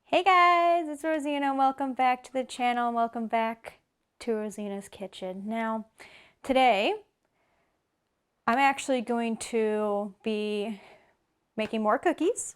Hey guys, it's Rosina. Welcome back to the channel. Welcome back to Rosina's Kitchen. Now, today, I'm actually going to be making more cookies.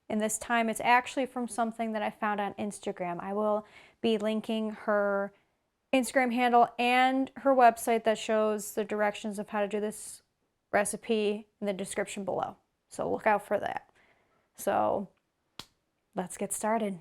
And this time it's actually from something that I found on Instagram. I will be linking her Instagram handle and her website that shows the directions of how to do this recipe in the description below. So look out for that. So let's get started.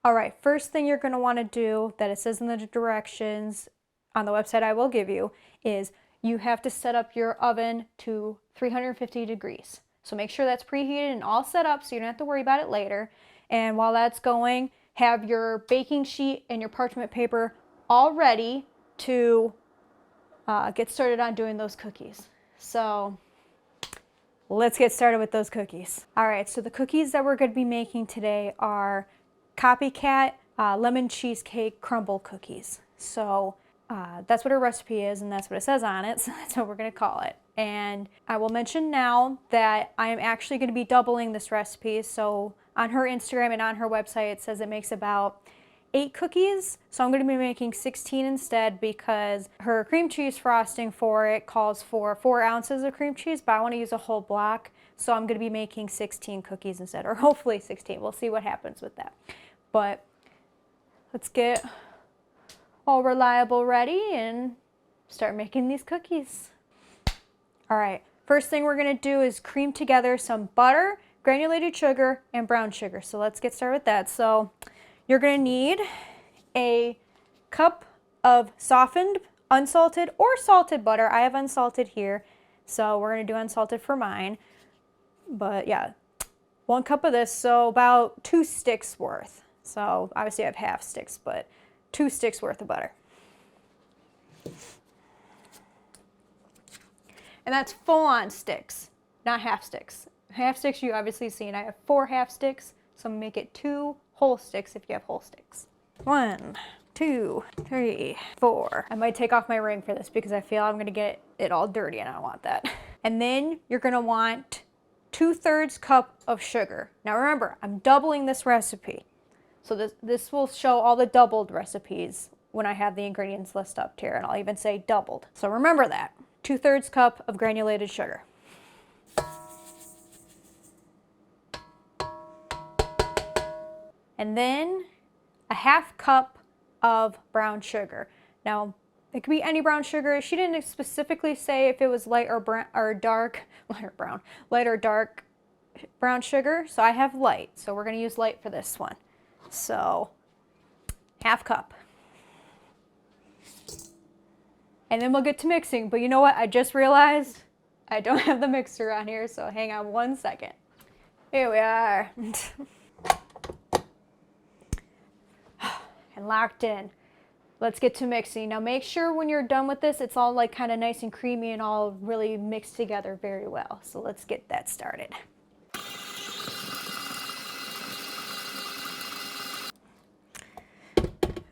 All right, first thing you're going to want to do that it says in the directions on the website I will give you is you have to set up your oven to 350 degrees. So make sure that's preheated and all set up so you don't have to worry about it later. And while that's going, have your baking sheet and your parchment paper all ready to get started on doing those cookies. So let's get started with those cookies. All right, so the cookies that we're going to be making today are Copycat lemon cheesecake crumble cookies. So that's what her recipe is and that's what it says on it, so that's what we're going to call it. And I will mention now that I am actually going to be doubling this recipe. So on her Instagram and on her website it says it makes about 8 cookies, so I'm going to be making 16 instead because her cream cheese frosting for it calls for 4 ounces of cream cheese, but I want to use a whole block, so I'm going to be making 16 cookies instead, or hopefully 16. We'll see what happens with that. But let's get all reliable ready and start making these cookies. All right, first thing we're going to do is cream together some butter, granulated sugar, and brown sugar. So let's get started with that. So you're going to need a cup of softened, unsalted, or salted butter. I have unsalted here, so we're going to do unsalted for mine. But yeah, 1 cup of this, so about 2 sticks worth. So obviously I have half sticks, but 2 sticks worth of butter. And that's full-on sticks, not half sticks. Half sticks you obviously seen. I have 4 half sticks, so make it 2 whole sticks if you have whole sticks. 1, 2, 3, 4. I might take off my ring for this because I feel I'm going to get it all dirty and I don't want that. And then you're going to want 2/3 cup of sugar. Now remember, I'm doubling this recipe. So this will show all the doubled recipes when I have the ingredients list up here, and I'll even say doubled. So remember that. 2/3 cup of granulated sugar. And then a half cup of brown sugar. Now, it could be any brown sugar. She didn't specifically say if it was light or brown or dark, light or dark brown sugar. So I have light. So we're going to use light for this one. So half cup. And then we'll get to mixing. But you know what? I just realized I don't have the mixer on here. So hang on 1 second. Here we are. And locked in. Let's get to mixing. Now make sure when you're done with this, it's all like kind of nice and creamy and all really mixed together very well. So let's get that started.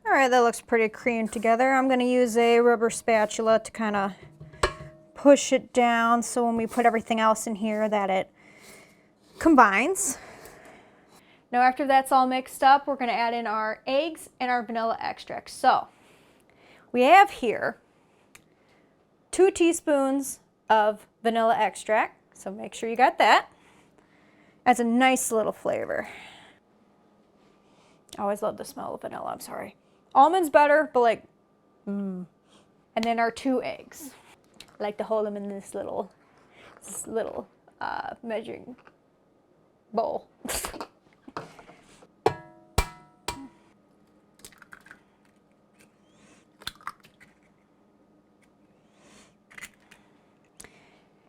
All right, that looks pretty creamed together. I'm going to use a rubber spatula to kind of push it down so when we put everything else in here that it combines. Now after that's all mixed up, we're going to add in our eggs and our vanilla extract. So we have here 2 teaspoons of vanilla extract. So make sure you got that. Adds a nice little flavor. I always love the smell of vanilla, I'm sorry. Almonds better, but like, And then our 2 eggs. I like to hold them in this little measuring bowl.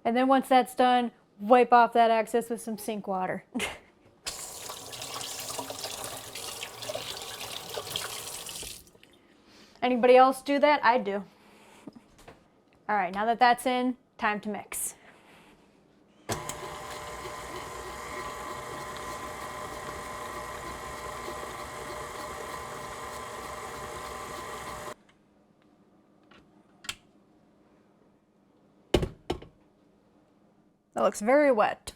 And then once that's done, wipe off that excess with some sink water. Anybody else do that? I do. All right, now that that's in, time to mix. That looks very wet.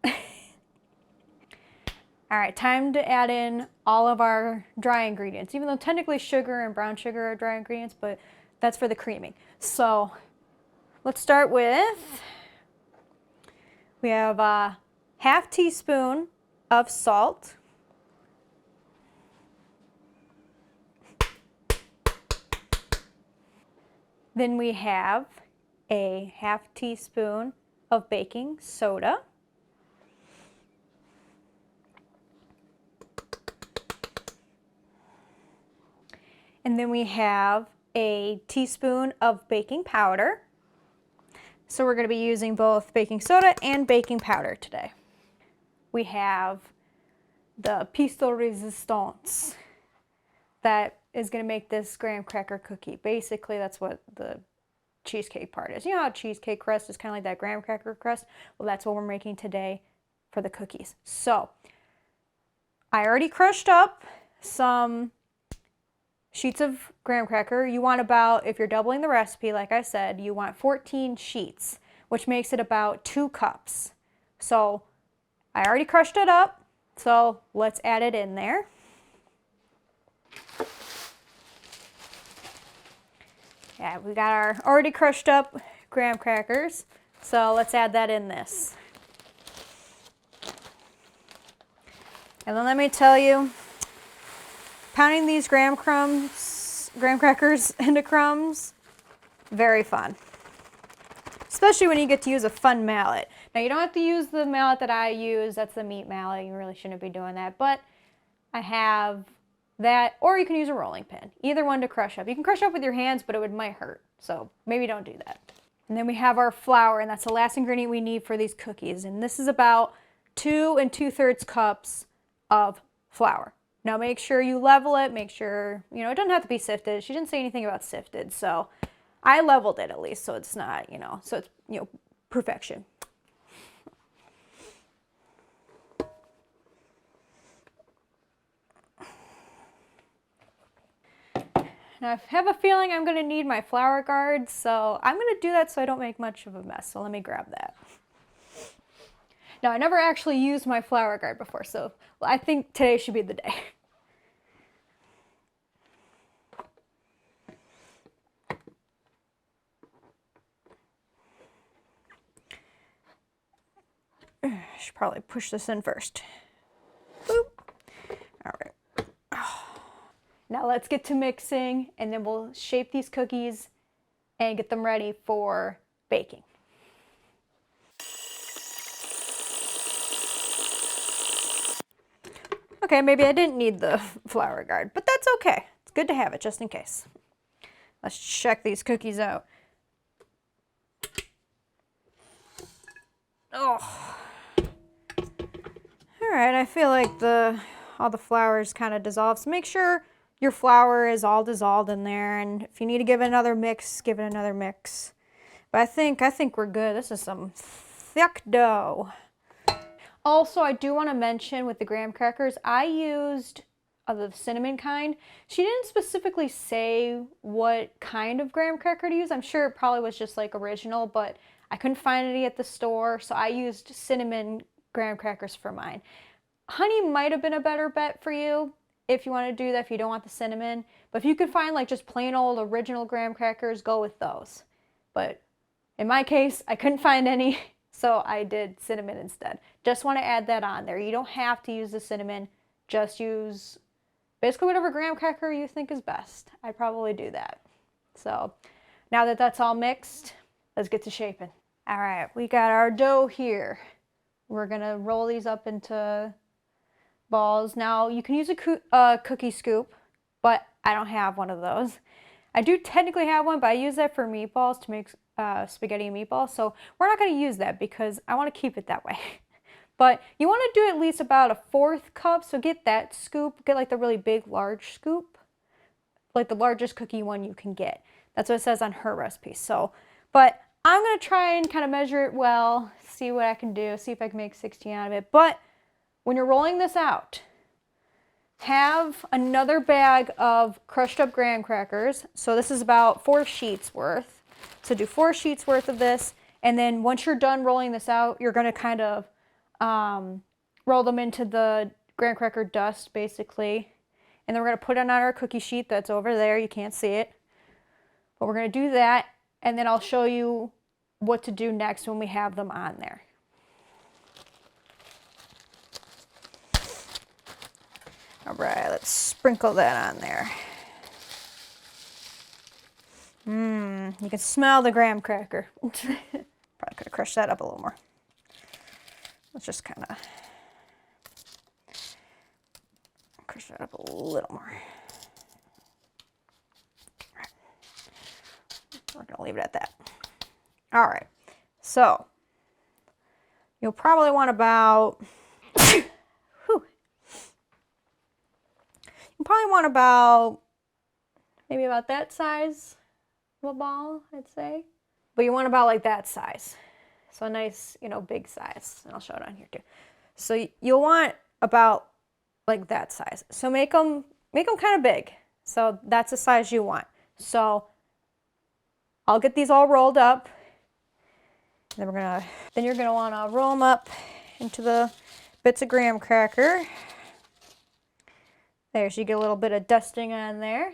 All right, time to add in all of our dry ingredients, even though technically sugar and brown sugar are dry ingredients, but that's for the creaming. So let's start with, we have a half teaspoon of salt. Then we have a half teaspoon of baking soda. And then we have a teaspoon of baking powder. So we're going to be using both baking soda and baking powder today. We have the piece de resistance that is going to make this graham cracker cookie. Basically, that's what the cheesecake part is. You know how cheesecake crust is kind of like that graham cracker crust? Well, that's what we're making today for the cookies. So I already crushed up some sheets of graham cracker. You want about, if you're doubling the recipe, like I said, you want 14 sheets, which makes it about 2 cups. So I already crushed it up, so let's add it in there. Yeah, we got our already crushed up graham crackers, so let's add that in this. And then let me tell you, pounding these graham crackers into crumbs, very fun. Especially when you get to use a fun mallet. Now you don't have to use the mallet that I use, that's the meat mallet, you really shouldn't be doing that, but I have that, or you can use a rolling pin. Either one to crush up. You can crush up with your hands, but it might hurt, so maybe don't do that. And then we have our flour, and that's the last ingredient we need for these cookies, and this is about 2 2/3 cups of flour. Now make sure you level it, make sure, you know, it doesn't have to be sifted. She didn't say anything about sifted, so I leveled it at least, so it's not, you know, so it's, you know, perfection. Now I have a feeling I'm gonna need my flour guard, so I'm gonna do that so I don't make much of a mess, so let me grab that. Now I never actually used my flour guard before, so I think today should be the day. I should probably push this in first. Boop. All right. Now let's get to mixing, and then we'll shape these cookies and get them ready for baking. Okay, maybe I didn't need the flour guard, but that's okay. It's good to have it just in case. Let's check these cookies out. Oh. All right, I feel like all the flour is kind of dissolved, so make sure your flour is all dissolved in there, and if you need to give it another mix, give it another mix. But I think we're good. This is some thick dough. Also, I do want to mention with the graham crackers, I used the cinnamon kind. She didn't specifically say what kind of graham cracker to use. I'm sure it probably was just like original, but I couldn't find any at the store, so I used cinnamon graham crackers for mine. Honey might have been a better bet for you if you want to do that, if you don't want the cinnamon. But if you could find like just plain old original graham crackers, go with those. But in my case, I couldn't find any, so I did cinnamon instead. Just want to add that on there. You don't have to use the cinnamon, just use basically whatever graham cracker you think is best. I'd probably do that. So now that that's all mixed, let's get to shaping. All right, we got our dough here. We're gonna roll these up into balls. Now you can use a cookie scoop, but I don't have one of those. I do technically have one, but I use that for meatballs to make spaghetti and meatballs, so we're not going to use that because I want to keep it that way. But you want to do at least about a 1/4 cup, so get that scoop, get like the really big large scoop, like the largest cookie one you can get. That's what it says on her recipe. So, but I'm going to try and kind of measure it well, see what I can do, see if I can make 16 out of it. But when you're rolling this out, have another bag of crushed up graham crackers. So this is about 4 sheets worth. So do 4 sheets worth of this, And then once you're done rolling this out, you're going to kind of roll them into the graham cracker dust, basically. And then we're going to put it on our cookie sheet that's over there. You can't see it. But we're going to do that, and then I'll show you what to do next when we have them on there. All right, let's sprinkle that on there. You can smell the graham cracker. Probably could have crushed that up a little more. Let's just kind of crush that up a little more. We're going to leave it at that. All right, so you'll probably want about, you probably want about, maybe about that size of a ball, I'd say. But you want about like that size. So a nice, big size. And I'll show it on here too. So you'll want about like that size. So make them kind of big. So that's the size you want. So I'll get these all rolled up. And then you're gonna want to roll them up into the bits of graham cracker. There, so you get a little bit of dusting on there.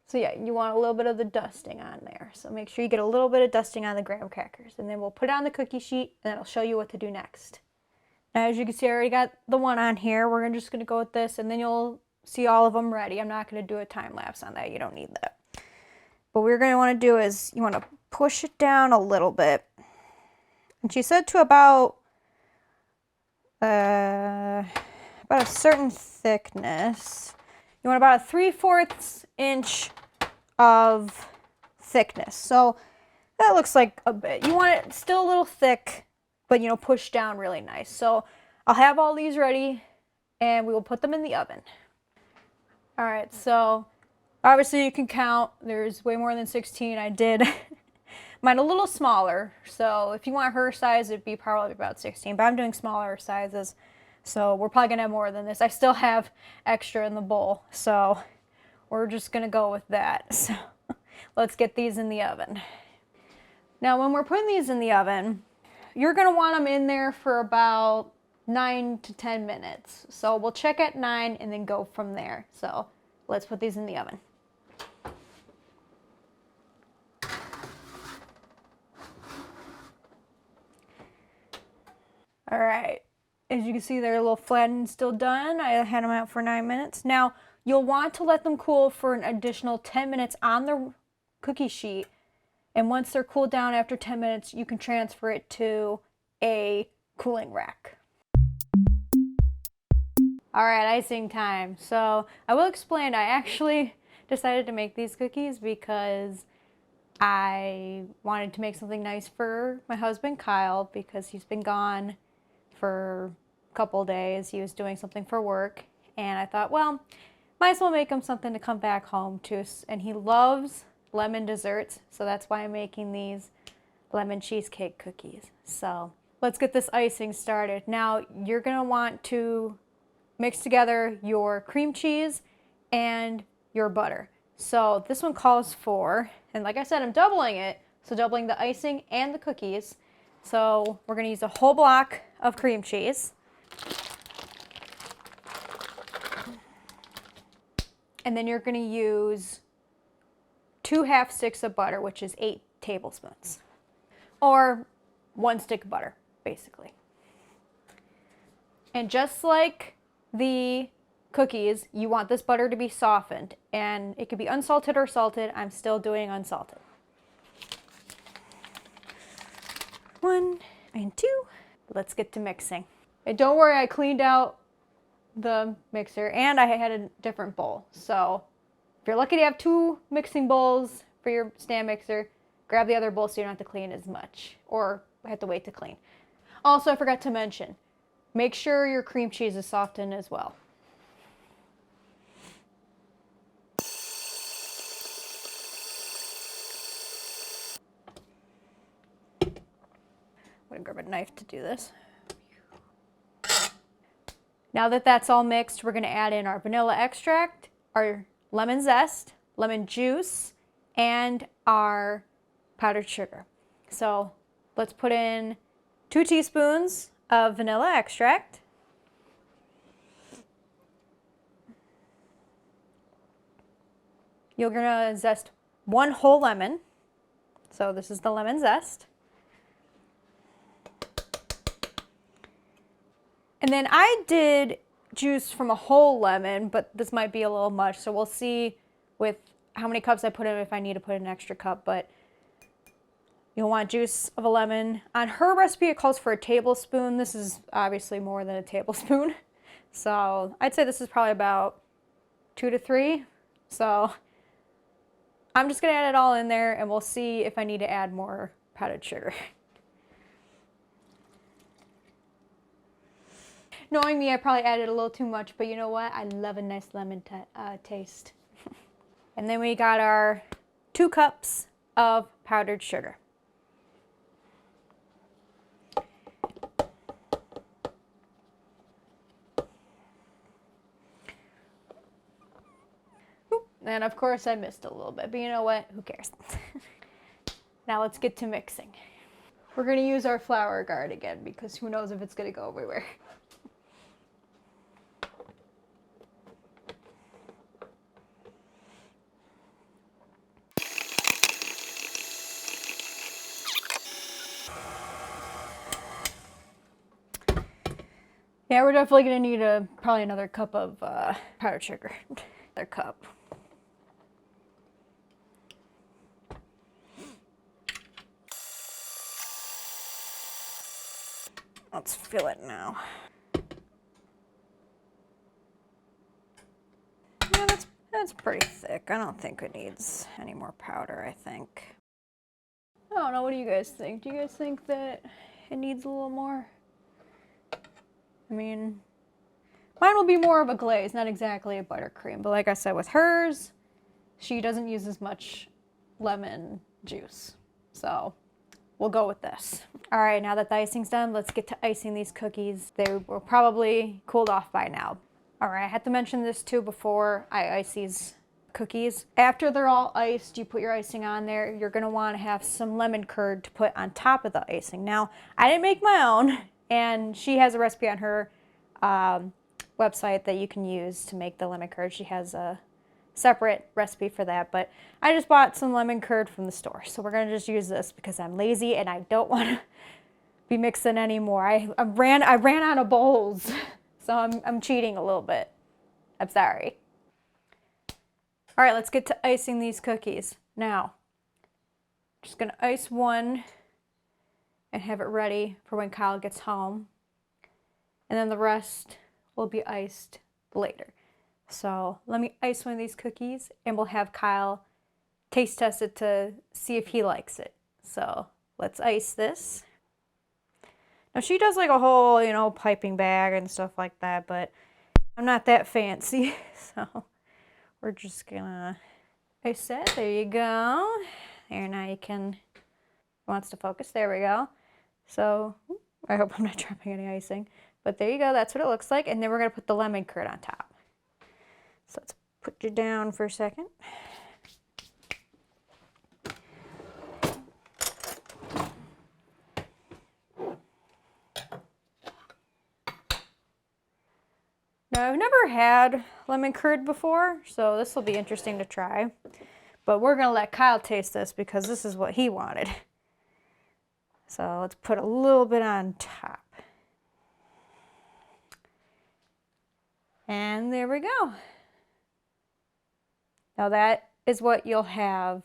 So yeah, you want a little bit of the dusting on there. So make sure you get a little bit of dusting on the graham crackers. And then we'll put it on the cookie sheet, and then I'll show you what to do next. Now, as you can see, I already got the one on here. We're just gonna go with this, and then you'll see all of them ready. I'm not gonna do a time lapse on that. You don't need that. But what you're gonna wanna do is you wanna push it down a little bit. And she said to about a certain thickness. You want about a 3/4 inch of thickness. So that looks like a bit. You want it still a little thick, but pushed down really nice. So I'll have all these ready, and we will put them in the oven. All right, so obviously you can count. There's way more than 16. I did mine a little smaller. So if you want her size, it'd be probably about 16, but I'm doing smaller sizes. So we're probably gonna have more than this. I still have extra in the bowl, so we're just gonna go with that. So let's get these in the oven. Now, when we're putting these in the oven, you're gonna want them in there for about 9 to 10 minutes. So we'll check at 9 and then go from there. So let's put these in the oven. All right. As you can see, they're a little flattened and still done. I had them out for 9 minutes. Now, you'll want to let them cool for an additional 10 minutes on the cookie sheet. And once they're cooled down after 10 minutes, you can transfer it to a cooling rack. All right, icing time. So I will explain, I actually decided to make these cookies because I wanted to make something nice for my husband, Kyle, because he's been gone for a couple days. He was doing something for work, and I thought, well, might as well make him something to come back home to. And he loves lemon desserts, so that's why I'm making these lemon cheesecake cookies. So let's get this icing started. Now, you're gonna want to mix together your cream cheese and your butter. So this one calls for, and like I said, I'm doubling it, so doubling the icing and the cookies. So we're gonna use a whole block of cream cheese. And then you're gonna use 2 half sticks of butter, which is 8 tablespoons. Or 1 stick of butter, basically. And just like the cookies, you want this butter to be softened. And it could be unsalted or salted. I'm still doing unsalted. 1 and 2. Let's get to mixing. And don't worry, I cleaned out the mixer and I had a different bowl. So if you're lucky to have 2 mixing bowls for your stand mixer, grab the other bowl so you don't have to clean as much or have to wait to clean. Also, I forgot to mention, make sure your cream cheese is softened as well. I'm gonna grab a knife to do this. Now that that's all mixed, we're gonna add in our vanilla extract, our lemon zest, lemon juice, and our powdered sugar. So Let's put in 2 teaspoons of vanilla extract. You're gonna zest 1 whole lemon. So this is the lemon zest. And then I did juice from a whole lemon, but this might be a little much. So we'll see with how many cups I put in if I need to put in an extra cup. But you'll want juice of a lemon. On her recipe, it calls for a tablespoon. This is obviously more than a tablespoon. So I'd say this is probably about 2 to 3. So I'm just gonna add it all in there and we'll see if I need to add more powdered sugar. Knowing me, I probably added a little too much, but you know what? I love a nice lemon taste. And then we got our 2 cups of powdered sugar. And of course I missed a little bit, but you know what? Who cares? Now let's get to mixing. We're gonna use our flour guard again because who knows if it's gonna go everywhere. Yeah, we're definitely gonna need probably another cup of powdered sugar. Another cup. Let's fill it now. Yeah, that's pretty thick. I don't think it needs any more powder, I think. I don't know, what do you guys think? Do you guys think that it needs a little more? I mean, mine will be more of a glaze, not exactly a buttercream. But like I said, with hers, she doesn't use as much lemon juice. So we'll go with this. All right, now that the icing's done, let's get to icing these cookies. They were probably cooled off by now. All right, I had to mention this too before I ice these cookies. After they're all iced, you put your icing on there. You're gonna wanna have some lemon curd to put on top of the icing. Now, I didn't make my own, and she has a recipe on her website that you can use to make the lemon curd. She has a separate recipe for that, but I just bought some lemon curd from the store. So we're gonna just use this because I'm lazy and I don't wanna be mixing anymore. I ran out of bowls, so I'm cheating a little bit. I'm sorry. All right, let's get to icing these cookies. Now, just gonna ice one and have it ready for when Kyle gets home. And then the rest will be iced later. So let me ice one of these cookies and we'll have Kyle taste test it to see if he likes it. So let's ice this. Now she does like a whole, you know, piping bag and stuff like that, but I'm not that fancy. So we're just gonna ice it. There you go. There, now you can, wants to focus. There we go. So I hope I'm not dropping any icing, but there you go. That's what it looks like. And then we're gonna put the lemon curd on top. So let's put you down for a second. Now I've never had lemon curd before, so this will be interesting to try. But we're gonna let Kyle taste this because this is what he wanted. So let's put a little bit on top. And there we go. Now that is what you'll have.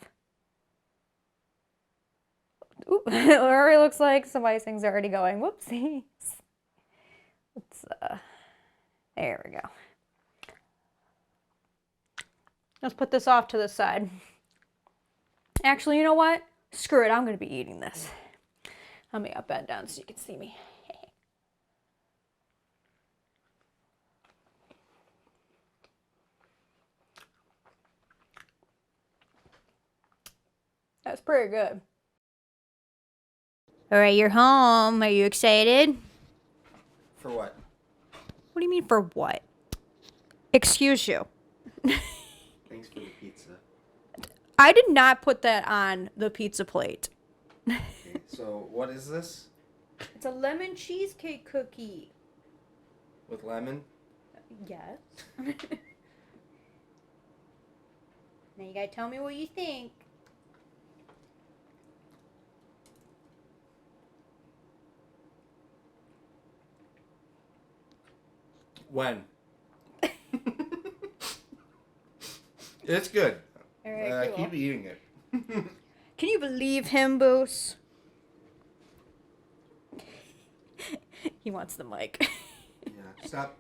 Ooh, it already looks like some icing's already going. Whoopsies. Let's, there we go. Let's put this off to the side. Actually, you know what? Screw it, I'm gonna be eating this. Let me up and down so you can see me. That's pretty good. All right, you're home. Are you excited? For what? What do you mean for what? Excuse you. Thanks for the pizza. I did not put that on the pizza plate. Okay. So what is this? It's a lemon cheesecake cookie. With lemon? Yes. Now you gotta tell me what you think. When? It's good. All right, I cool. keep eating it. Can you believe him, Boos? He wants the mic. Yeah, stop.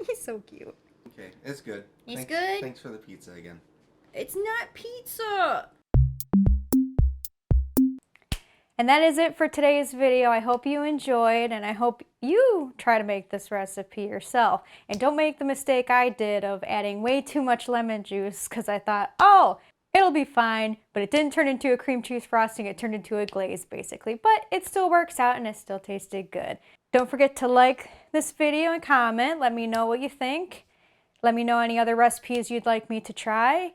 He's so cute. Okay, it's good. It's good? Thanks for the pizza again. It's not pizza! And that is it for today's video. I hope you enjoyed, and I hope you try to make this recipe yourself. And don't make the mistake I did of adding way too much lemon juice, because I thought, oh, it'll be fine, but it didn't turn into a cream cheese frosting, it turned into a glaze basically. But it still works out and it still tasted good. Don't forget to like this video and comment. Let me know what you think. Let me know any other recipes you'd like me to try.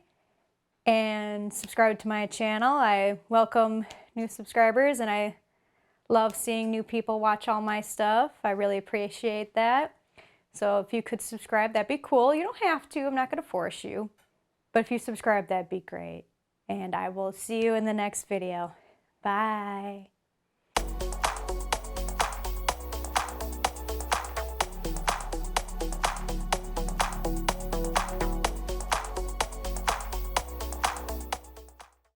And subscribe to my channel. I welcome new subscribers and I love seeing new people watch all my stuff. I really appreciate that. So if you could subscribe, that'd be cool. You don't have to, I'm not going to force you. But if you subscribe, that'd be great. And I will see you in the next video. Bye.